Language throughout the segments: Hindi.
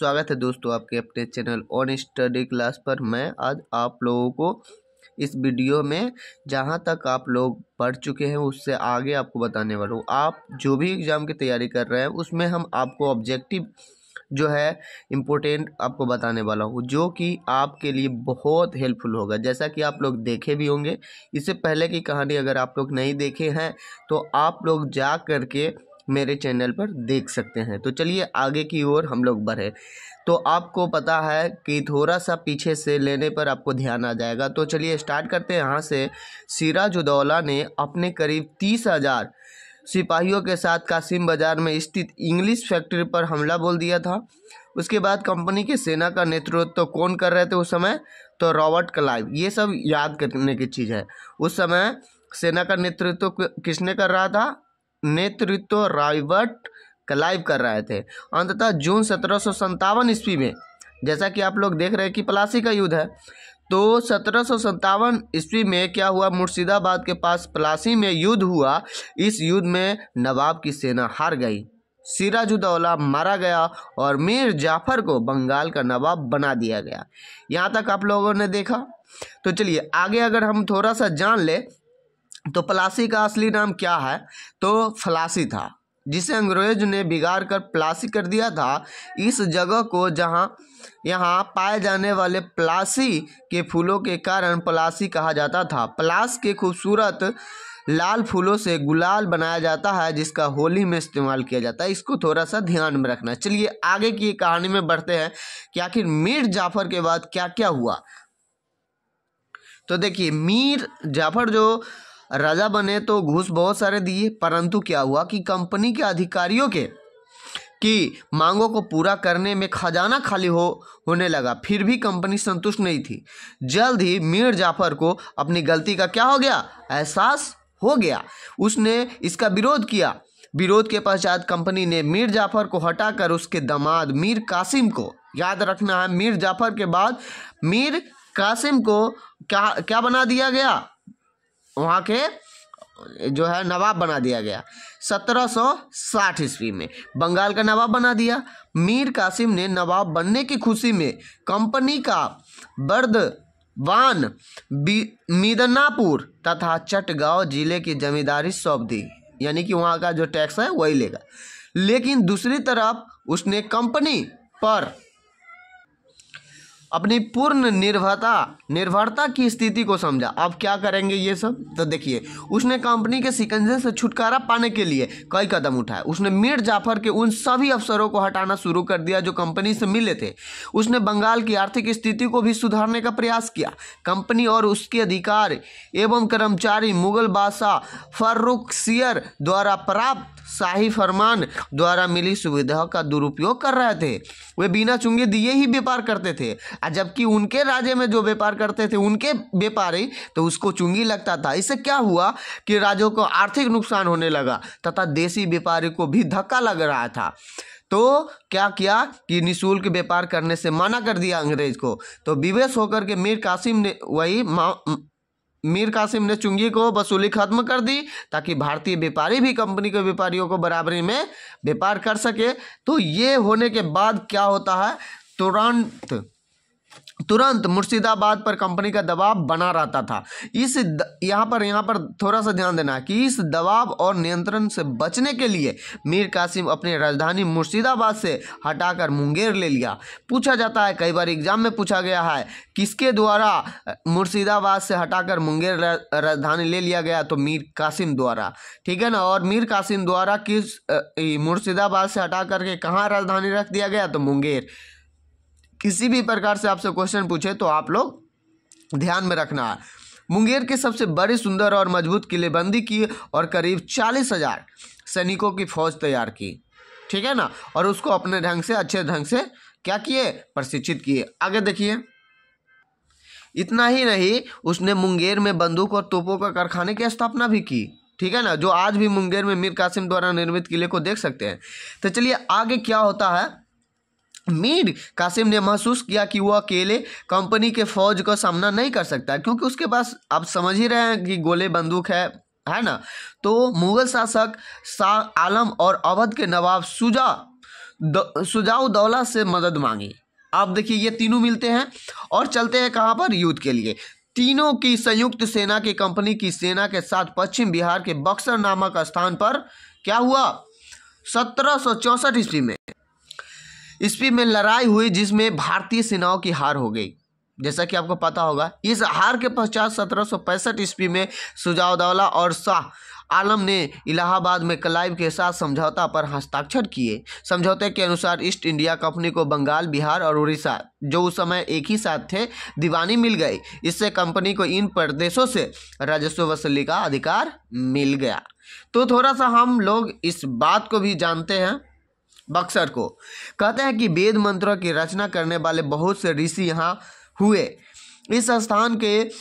स्वागत है दोस्तों आपके अपने चैनल ऑन स्टडी क्लास पर। मैं आज आप लोगों को इस वीडियो में जहां तक आप लोग पढ़ चुके हैं उससे आगे आपको बताने वाला हूँ। आप जो भी एग्ज़ाम की तैयारी कर रहे हैं उसमें हम आपको ऑब्जेक्टिव जो है इम्पोर्टेंट आपको बताने वाला हूँ, जो कि आपके लिए बहुत हेल्पफुल होगा। जैसा कि आप लोग देखे भी होंगे, इससे पहले की कहानी अगर आप लोग नहीं देखे हैं तो आप लोग जा करके मेरे चैनल पर देख सकते हैं। तो चलिए आगे की ओर हम लोग बढ़े। तो आपको पता है कि थोड़ा सा पीछे से लेने पर आपको ध्यान आ जाएगा। तो चलिए स्टार्ट करते हैं यहाँ से। सिराजुद्दौला ने अपने करीब 30,000 सिपाहियों के साथ कासिम बाजार में स्थित इंग्लिश फैक्ट्री पर हमला बोल दिया था। उसके बाद कंपनी की सेना का नेतृत्व कौन कर रहे थे उस समय? तो रॉबर्ट क्लाइव। ये सब याद करने की चीज़ है। उस समय सेना का नेतृत्व किसने कर रहा था? नेतृत्व रॉबर्ट क्लाइव कर रहे थे। अंततः जून 1757 ईस्वी में, जैसा कि आप लोग देख रहे हैं कि प्लासी का युद्ध है, तो 1757 ईस्वी में क्या हुआ? मुर्शिदाबाद के पास प्लासी में युद्ध हुआ। इस युद्ध में नवाब की सेना हार गई, सिराजुद्दौला मारा गया और मीर जाफर को बंगाल का नवाब बना दिया गया। यहाँ तक आप लोगों ने देखा। तो चलिए आगे अगर हम थोड़ा सा जान ले तो प्लासी का असली नाम क्या है? तो फ्लासी था, जिसे अंग्रेज ने बिगाड़ कर प्लासी कर दिया था। इस जगह को जहां यहाँ पाए जाने वाले प्लासी के फूलों के कारण प्लासी कहा जाता था। प्लास के खूबसूरत लाल फूलों से गुलाल बनाया जाता है, जिसका होली में इस्तेमाल किया जाता है। इसको थोड़ा सा ध्यान में रखना। चलिए आगे की कहानी में बढ़ते हैं कि आखिर मीर जाफर के बाद क्या क्या हुआ। तो देखिए, मीर जाफर जो राजा बने तो घूस बहुत सारे दिए, परंतु क्या हुआ कि कंपनी के अधिकारियों की मांगों को पूरा करने में खजाना खाली होने लगा। फिर भी कंपनी संतुष्ट नहीं थी। जल्द ही मीर जाफर को अपनी गलती का क्या हो गया? एहसास हो गया। उसने इसका विरोध किया। विरोध के पश्चात कंपनी ने मीर जाफर को हटाकर उसके दामाद मीर कासिम को, याद रखना है, मीर जाफर के बाद मीर कासिम को क्या बना दिया गया? वहाँ के जो है नवाब बना दिया गया। 1760 ईस्वी में बंगाल का नवाब बना दिया। मीर कासिम ने नवाब बनने की खुशी में कंपनी का बर्दवान, मिदनापुर तथा चटगांव जिले की जमींदारी सौंप दी, यानी कि वहाँ का जो टैक्स है वही लेगा। लेकिन दूसरी तरफ उसने कंपनी पर अपनी पूर्ण निर्भरता की स्थिति को समझा। अब क्या करेंगे ये सब? तो देखिए, उसने कंपनी के शिकंजे से छुटकारा पाने के लिए कई कदम उठाए। उसने मीर जाफर के उन सभी अफसरों को हटाना शुरू कर दिया जो कंपनी से मिले थे। उसने बंगाल की आर्थिक स्थिति को भी सुधारने का प्रयास किया। कंपनी और उसके अधिकारी एवं कर्मचारी मुगल बादशाह फर्रुखसियर द्वारा प्राप्त शाही फरमान द्वारा मिली सुविधाओं का दुरुपयोग कर रहे थे। वे बिना चुंगे दिए ही व्यापार करते थे, जबकि उनके राज्य में जो व्यापार करते थे उनके व्यापारी तो उसको चुंगी लगता था। इससे क्या हुआ कि राज्यों को आर्थिक नुकसान होने लगा तथा देसी व्यापारी को भी धक्का लग रहा था। तो क्या किया कि निःशुल्क व्यापार करने से मना कर दिया अंग्रेज को। तो विवश होकर के मीर कासिम ने चुंगी को वसूली खत्म कर दी, ताकि भारतीय व्यापारी भी कंपनी के व्यापारियों को बराबरी में व्यापार कर सके। तो ये होने के बाद क्या होता है? तुरंत मुर्शिदाबाद पर कंपनी का दबाव बना रहता था। यहाँ पर थोड़ा सा ध्यान देना कि इस दबाव और नियंत्रण से बचने के लिए मीर कासिम अपनी राजधानी मुर्शिदाबाद से हटाकर मुंगेर ले लिया। पूछा जाता है, कई बार एग्जाम में पूछा गया है, किसके द्वारा मुर्शिदाबाद से हटाकर मुंगेर राजधानी ले लिया गया? तो मीर कासिम द्वारा, ठीक है ना। और मीर कासिम द्वारा किस मुर्शिदाबाद से हटा करके कहाँ राजधानी रख दिया गया? तो मुंगेर। किसी भी प्रकार से आपसे क्वेश्चन पूछे तो आप लोग ध्यान में रखना है। मुंगेर की सबसे बड़ी, सुंदर और मजबूत किलेबंदी की और करीब 40,000 सैनिकों की फौज तैयार की, ठीक है ना। और उसको अपने ढंग से, अच्छे ढंग से क्या किए? प्रशिक्षित किए। आगे देखिए, इतना ही नहीं, उसने मुंगेर में बंदूक और तोपों का कारखाने की स्थापना भी की, ठीक है ना, जो आज भी मुंगेर में मीर कासिम द्वारा निर्मित किले को देख सकते हैं। तो चलिए आगे क्या होता है। मीर कासिम ने महसूस किया कि वह अकेले कंपनी के फौज का सामना नहीं कर सकता, क्योंकि उसके पास, आप समझ ही रहे हैं कि गोले बंदूक है ना। तो मुगल शासक शाह आलम और अवध के नवाब शुजाउद्दौला से मदद मांगी। अब देखिए ये तीनों मिलते हैं और चलते हैं कहाँ पर, युद्ध के लिए। तीनों की संयुक्त सेना की कंपनी की सेना के साथ पश्चिम बिहार के बक्सर नामक स्थान पर क्या हुआ, 1764 ईस्वी में लड़ाई हुई, जिसमें भारतीय सेनाओं की हार हो गई। जैसा कि आपको पता होगा, इस हार के पश्चात 1765 ईस्वी में शुजाउद्दौला और शाह आलम ने इलाहाबाद में क्लाइव के साथ समझौता पर हस्ताक्षर किए। समझौते के अनुसार ईस्ट इंडिया कंपनी को बंगाल, बिहार और उड़ीसा, जो उस समय एक ही साथ थे, दीवानी मिल गई। इससे कंपनी को इन प्रदेशों से राजस्व वसूली का अधिकार मिल गया। तो थोड़ा सा हम लोग इस बात को भी जानते हैं। बक्सर को कहते हैं कि वेद मंत्रों की रचना करने वाले बहुत से ऋषि यहाँ हुए। इस स्थान के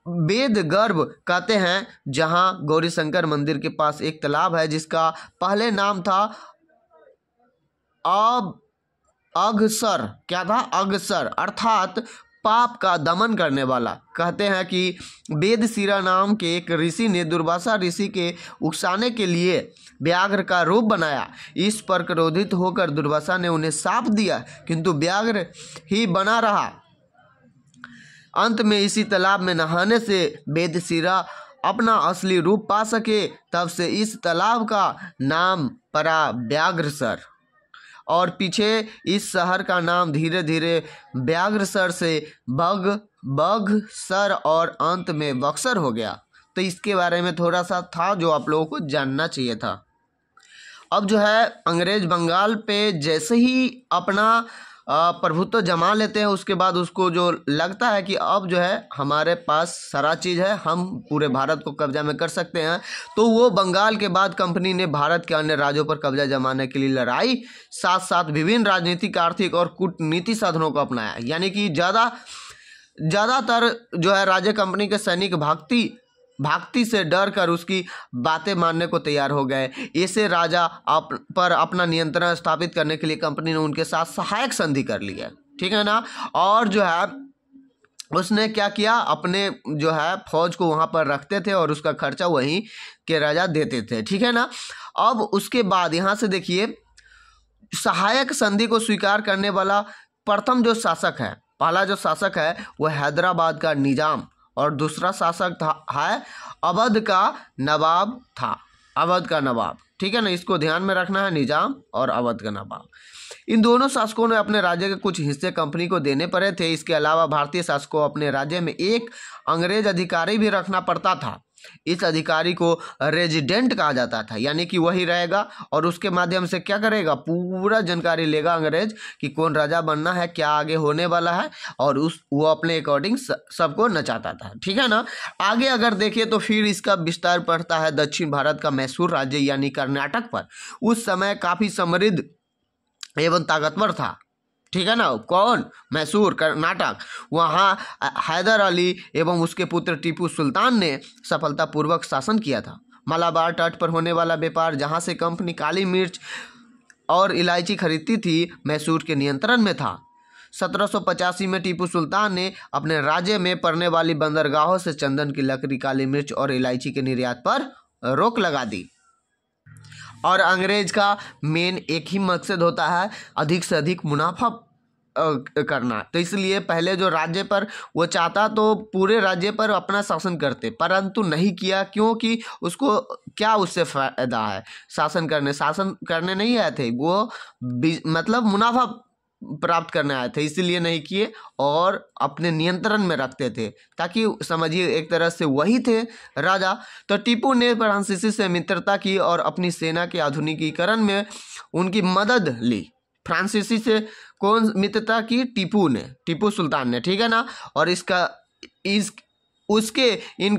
वेद गर्भ कहते हैं, जहाँ गौरी शंकर मंदिर के पास एक तालाब है जिसका पहले नाम था अगसर। क्या था, अगसर, अर्थात पाप का दमन करने वाला। कहते हैं कि वेदशिरा नाम के एक ऋषि ने दुर्वासा ऋषि के उकसाने के लिए व्याघ्र का रूप बनाया। इस पर क्रोधित होकर दुर्वासा ने उन्हें शाप दिया, किंतु व्याघ्र ही बना रहा। अंत में इसी तालाब में नहाने से वेदशिरा अपना असली रूप पा सके। तब से इस तालाब का नाम पड़ा व्याघ्रसर, और पीछे इस शहर का नाम धीरे धीरे व्याघ्रसर से बगसर और अंत में बक्सर हो गया। तो इसके बारे में थोड़ा सा था जो आप लोगों को जानना चाहिए था। अब जो है अंग्रेज बंगाल पे जैसे ही अपना प्रभुत्व जमा लेते हैं, उसके बाद उसको जो लगता है कि अब जो है हमारे पास सारा चीज़ है, हम पूरे भारत को कब्जा में कर सकते हैं, तो वो बंगाल के बाद कंपनी ने भारत के अन्य राज्यों पर कब्जा जमाने के लिए लड़ाई, साथ साथ विभिन्न राजनीतिक, आर्थिक और कूटनीति साधनों को अपनाया। यानी कि ज़्यादातर जो है राज्य कंपनी के सैनिक भागती से डर कर उसकी बातें मानने को तैयार हो गए। ऐसे राजा पर अपना नियंत्रण स्थापित करने के लिए कंपनी ने उनके साथ सहायक संधि कर लिया, ठीक है ना। और जो है उसने क्या किया, अपने जो है फौज को वहाँ पर रखते थे और उसका खर्चा वहीं के राजा देते थे, ठीक है ना। अब उसके बाद यहाँ से देखिए, सहायक संधि को स्वीकार करने वाला प्रथम जो शासक है, पहला जो शासक है वह हैदराबाद का निजाम, और दूसरा शासक है अवध का नवाब था। अवध का नवाब, ठीक है ना, इसको ध्यान में रखना है, निजाम और अवध का नवाब। इन दोनों शासकों ने अपने राज्य के कुछ हिस्से कंपनी को देने पड़े थे। इसके अलावा भारतीय शासकों को अपने राज्य में एक अंग्रेज अधिकारी भी रखना पड़ता था। इस अधिकारी को रेजिडेंट कहा जाता था, यानी कि वही रहेगा और उसके माध्यम से क्या करेगा, पूरा जानकारी लेगा अंग्रेज कि कौन राजा बनना है, क्या आगे होने वाला है, और वो अपने अकॉर्डिंग सबको नचाता था, ठीक है ना। आगे अगर देखिए तो फिर इसका विस्तार पड़ता है दक्षिण भारत का मैसूर राज्य यानी कर्नाटक पर। उस समय काफ़ी समृद्ध एवं ताकतवर था, ठीक है ना। कौन, मैसूर, कर्नाटक। वहाँ हैदर अली एवं उसके पुत्र टीपू सुल्तान ने सफलतापूर्वक शासन किया था। मलाबार तट पर होने वाला व्यापार, जहाँ से कंपनी काली मिर्च और इलायची खरीदती थी, मैसूर के नियंत्रण में था। 1785 में टीपू सुल्तान ने अपने राज्य में पड़ने वाली बंदरगाहों से चंदन की लकड़ी, काली मिर्च और इलायची के निर्यात पर रोक लगा दी। और अंग्रेज का मेन एक ही मकसद होता है, अधिक से अधिक मुनाफा करना। तो इसलिए पहले जो राज्य पर वो चाहता तो पूरे राज्य पर अपना शासन करते, परंतु नहीं किया, क्योंकि उसको क्या उससे फायदा है, शासन करने नहीं आए थे वो, मतलब मुनाफा प्राप्त करने आए थे, इसीलिए नहीं किए और अपने नियंत्रण में रखते थे, ताकि समझिए एक तरह से वही थे राजा। तो टीपू ने फ्रांसीसी से मित्रता की और अपनी सेना के आधुनिकीकरण में उनकी मदद ली। फ्रांसीसी से कौन मित्रता की, टीपू सुल्तान ने, ठीक है ना। और उसके इन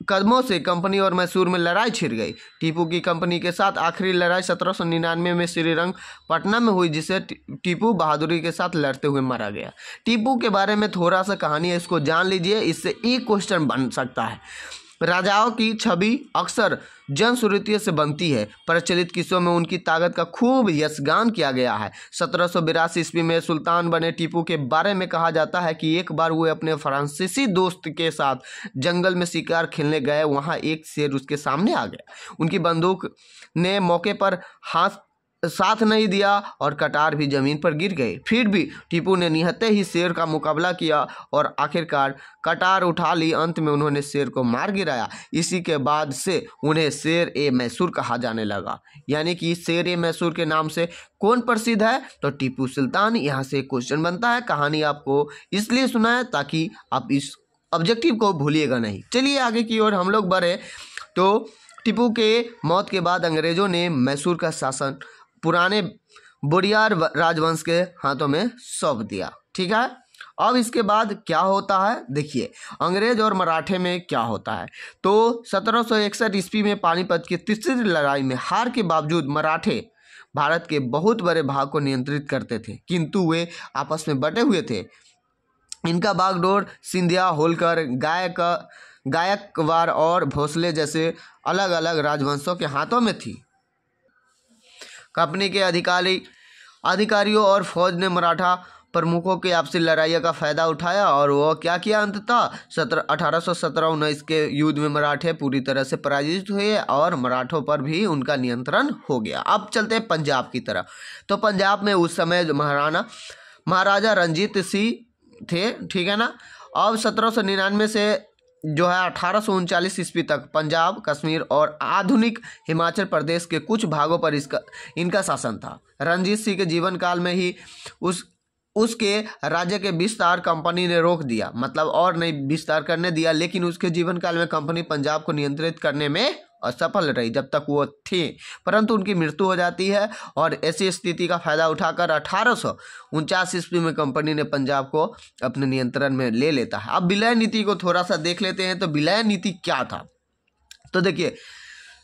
कदमों से कंपनी और मैसूर में लड़ाई छिड़ गई। टीपू की कंपनी के साथ आखिरी लड़ाई 1799 में श्रीरंगपट्टनम में हुई, जिसे टीपू बहादुरी के साथ लड़ते हुए मारा गया। टीपू के बारे में थोड़ा सा कहानी है, इसको जान लीजिए, इससे एक क्वेश्चन बन सकता है। राजाओं की छवि अक्सर जनश्रुतियों से बनती है। प्रचलित किस्सों में उनकी ताकत का खूब यशगान किया गया है। 1782 ईस्वी में सुल्तान बने टीपू के बारे में कहा जाता है कि एक बार वो अपने फ्रांसीसी दोस्त के साथ जंगल में शिकार खेलने गए। वहाँ एक शेर उसके सामने आ गया। उनकी बंदूक ने मौके पर हाथ साथ नहीं दिया और कटार भी जमीन पर गिर गए। फिर भी टीपू ने निहत्ते ही शेर का मुकाबला किया और आखिरकार कटार उठा ली। अंत में उन्होंने शेर को मार गिराया। इसी के बाद से उन्हें शेर ए मैसूर कहा जाने लगा। यानी कि शेर ए मैसूर के नाम से कौन प्रसिद्ध है? तो टीपू सुल्तान। यहाँ से एक क्वेश्चन बनता है, कहानी आपको इसलिए सुनाए ताकि आप इस ऑब्जेक्टिव को भूलिएगा नहीं। चलिए आगे की ओर हम लोग बढ़े। तो टीपू के मौत के बाद अंग्रेजों ने मैसूर का शासन पुराने बोडियार राजवंश के हाथों में सौंप दिया। ठीक है, अब इसके बाद क्या होता है देखिए, अंग्रेज और मराठे में क्या होता है। तो 1761 ईस्वी में पानीपत की तीसरी लड़ाई में हार के बावजूद मराठे भारत के बहुत बड़े भाग को नियंत्रित करते थे, किंतु वे आपस में बटे हुए थे। इनका बागडोर सिंधिया, होलकर, गायकवाड़ और भोसले जैसे अलग अलग राजवंशों के हाथों में थी। कंपनी के अधिकारियों और फौज ने मराठा प्रमुखों की आपसी लड़ाइयों का फायदा उठाया और वो क्या किया, अंततः 1817-19 के युद्ध में मराठे पूरी तरह से पराजित हुए और मराठों पर भी उनका नियंत्रण हो गया। अब चलते हैं पंजाब की तरफ। तो पंजाब में उस समय महाराजा रणजीत सिंह थे। ठीक है ना। अब 1799 से जो है 1839 ईस्वी तक पंजाब, कश्मीर और आधुनिक हिमाचल प्रदेश के कुछ भागों पर इनका शासन था। रणजीत सिंह के जीवन काल में ही उसके राज्य के विस्तार कंपनी ने रोक दिया, मतलब और नहीं विस्तार करने दिया, लेकिन उसके जीवन काल में कंपनी पंजाब को नियंत्रित करने में असफल रही जब तक वो थे। परंतु उनकी मृत्यु हो जाती है और ऐसी स्थिति का फायदा उठाकर 1849 ईस्वी में कंपनी ने पंजाब को अपने नियंत्रण में ले लेता है। अब विलय नीति को थोड़ा सा देख लेते हैं। तो विलय नीति क्या था? तो देखिए,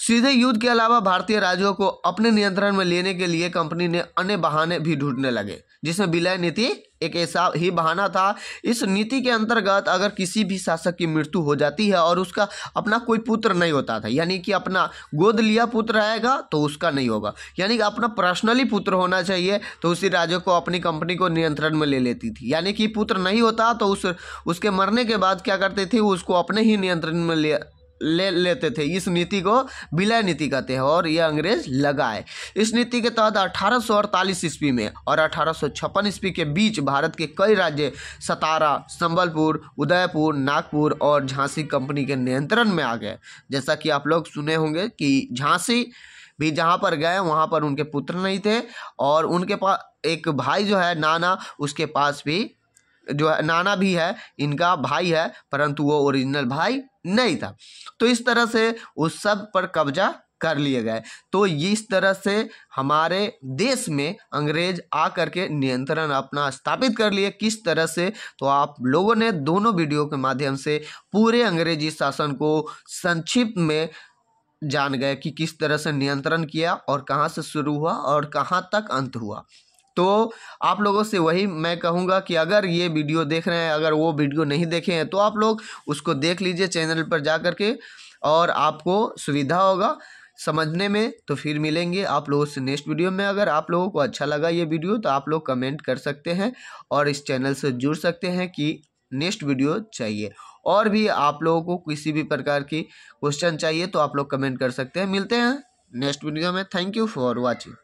सीधे युद्ध के अलावा भारतीय राज्यों को अपने नियंत्रण में लेने के लिए कंपनी ने अन्य बहाने भी ढूंढने लगे, जिसमें विलय नीति एक ऐसा ही बहाना था। इस नीति के अंतर्गत अगर किसी भी शासक की मृत्यु हो जाती है और उसका अपना कोई पुत्र नहीं होता था, यानी कि अपना गोद लिया पुत्र रहेगा तो उसका नहीं होगा, यानी कि अपना पर्सनली पुत्र होना चाहिए, तो उसी राज्य को अपनी कंपनी को नियंत्रण में ले लेती थी। यानी कि पुत्र नहीं होता तो उसके मरने के बाद क्या करते थे, उसको अपने ही नियंत्रण में ले लेते थे। इस नीति को विलय नीति कहते हैं और यह अंग्रेज लगाए। इस नीति के तहत 1848 ईस्वी में और 1856 ईस्वी के बीच भारत के कई राज्य सतारा, संबलपुर, उदयपुर, नागपुर और झांसी कंपनी के नियंत्रण में आ गए। जैसा कि आप लोग सुने होंगे कि झांसी भी जहाँ पर गए वहाँ पर उनके पुत्र नहीं थे और उनके पास एक भाई जो है नाना, उसके पास भी जो है नाना भी है, इनका भाई है, परंतु वो ओरिजिनल भाई नहीं था। तो इस तरह से उस सब पर कब्जा कर लिए गए। तो इस तरह से हमारे देश में अंग्रेज आकर के नियंत्रण अपना स्थापित कर लिए। किस तरह से? तो आप लोगों ने दोनों वीडियो के माध्यम से पूरे अंग्रेजी शासन को संक्षिप्त में जान गए कि किस तरह से नियंत्रण किया और कहाँ से शुरू हुआ और कहाँ तक अंत हुआ। तो आप लोगों से वही मैं कहूँगा कि अगर ये वीडियो देख रहे हैं, अगर वो वीडियो नहीं देखे हैं तो आप लोग उसको देख लीजिए चैनल पर जा कर के, और आपको सुविधा होगा समझने में। तो फिर मिलेंगे आप लोगों से नेक्स्ट वीडियो में। अगर आप लोगों को अच्छा लगा ये वीडियो तो आप लोग कमेंट कर सकते हैं और इस चैनल से जुड़ सकते हैं कि नेक्स्ट वीडियो चाहिए। और भी आप लोगों को किसी भी प्रकार की क्वेश्चन चाहिए तो आप लोग कमेंट कर सकते हैं। मिलते हैं नेक्स्ट वीडियो में। Thank you for watching.